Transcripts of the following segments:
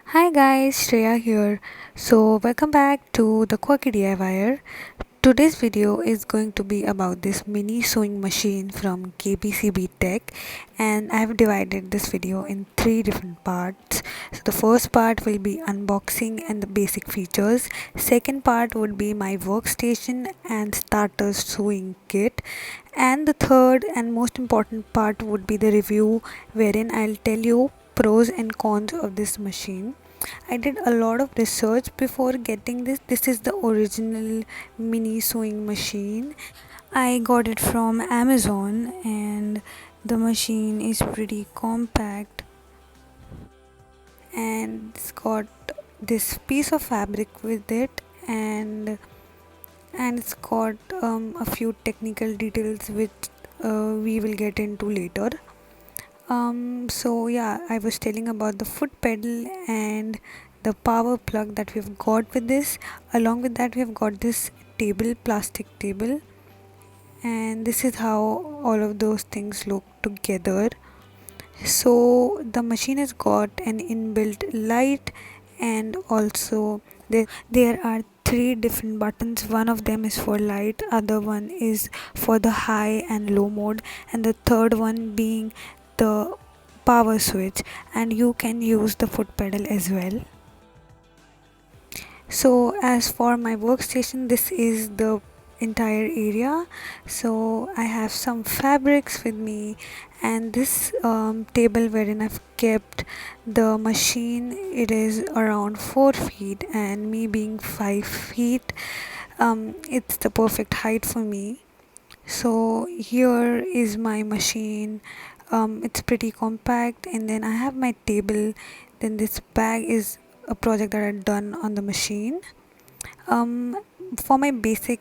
Hi guys, Shreya here. So welcome back to the Quirkydiyer. Today's video is going to be about this mini sewing machine from KPCB Tech, and I've divided this video in three different parts. So the first part will be unboxing and the basic features. Second part would be my workstation and starter sewing kit. And the third and most important part would be the review, wherein I'll tell you pros and cons of this machine. I did a lot of research before getting this. This is the original mini sewing machine. I got it from Amazon, and the machine is pretty compact, and it's got this piece of fabric with it, and it's got a few technical details which we will get into later. So yeah, I was telling about the foot pedal and the power plug that we've got with this. Along with that, we've got this table, plastic table, and this is how all of those things look together. So the machine has got an inbuilt light, and also there are three different buttons. One of them is for light, other one is for the high and low mode, and the third one being the power switch, and you can use the foot pedal as well. So as for my workstation, this is the entire area. So I have some fabrics with me, and this table wherein I've kept the machine, it is around 4 feet, and me being 5 feet, it's the perfect height for me. So here is my machine. It's pretty compact, and then I have my table. Then this bag is a project that I've done on the machine. um for my basic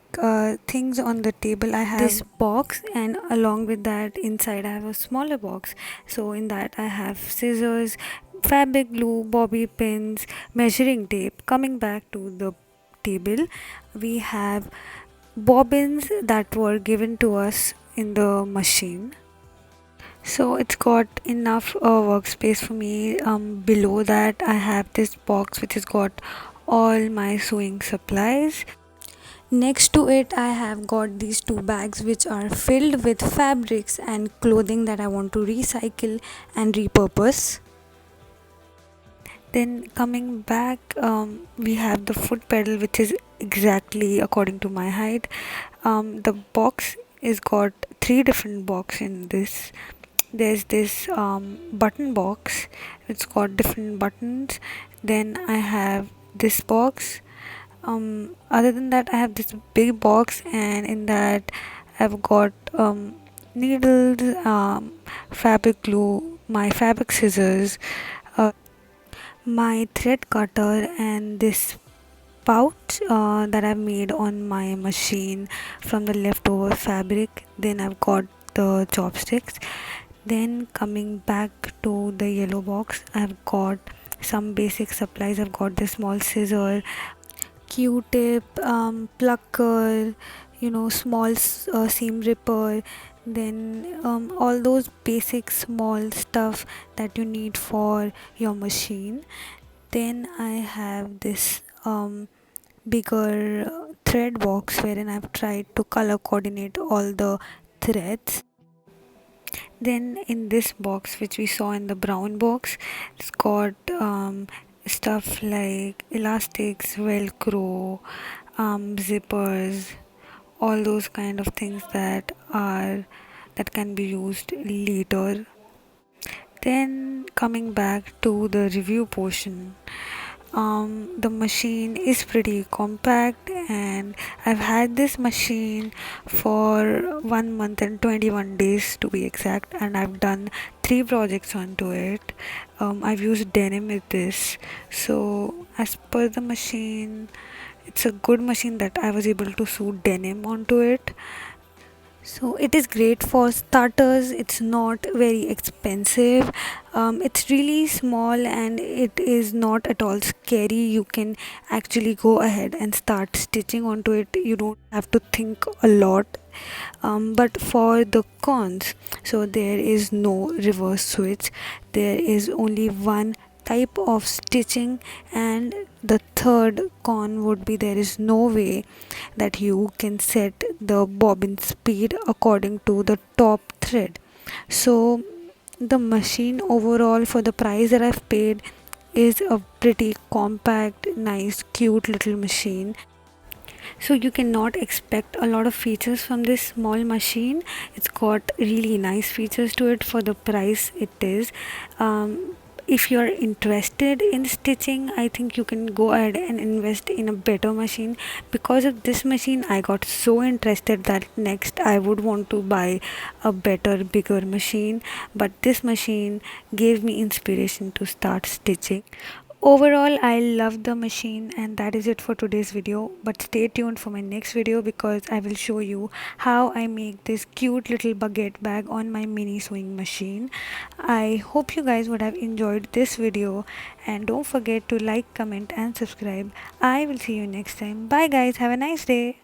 things on the table, I have this box, and along with that, inside I have a smaller box. So in that I have scissors, fabric glue, bobby pins, measuring tape. Coming back to the table, we have bobbins that were given to us in the machine. So it's got enough workspace for me. Below that I have this box which has got all my sewing supplies. Next to it, I have got these two bags which are filled with fabrics and clothing that I want to recycle and repurpose. Then coming back, we have the foot pedal which is exactly according to my height. The box is got three different box in this. There's this button box, it's got different buttons. Then I have this box. Other than that, I have this big box, and in that I've got needles, fabric glue, my fabric scissors, my thread cutter, and this pouch that I've made on my machine from the leftover fabric. Then I've got the chopsticks. Then coming back to the yellow box, I've got some basic supplies. I've got the small scissor, q-tip, plucker, small seam ripper. Then all those basic small stuff that you need for your machine. Then I have this bigger thread box wherein I've tried to color coordinate all the threads. Then in this box which we saw in the brown box, it's got stuff like elastics, velcro, zippers, all those kind of things that can be used later. Then coming back to the review portion, the machine is pretty compact, and I've had this machine for 1 month and 21 days to be exact, and I've done three projects onto it. I've used denim with this. So as per the machine, it's a good machine that I was able to sew denim onto it. So it is great for starters. It's not very expensive. It's really small, and it is not at all scary. You can actually go ahead and start stitching onto it. You don't have to think a lot. But for the cons, so there is no reverse switch. There is only one type of stitching. And the third con would be there is no way that you can set the bobbin speed according to the top thread. So the machine overall, for the price that I've paid, is a pretty compact, nice, cute little machine. So you cannot expect a lot of features from this small machine. It's got really nice features to it for the price it is. If you're interested in stitching, I think you can go ahead and invest in a better machine. Because of this machine, I got so interested that next I would want to buy a better, bigger machine. But this machine gave me inspiration to start stitching. Overall, I love the machine, and that is it for today's video. But stay tuned for my next video because I will show you how I make this cute little baguette bag on my mini sewing machine. I hope you guys would have enjoyed this video, and don't forget to like, comment and subscribe. I will see you next time. Bye guys, have a nice day.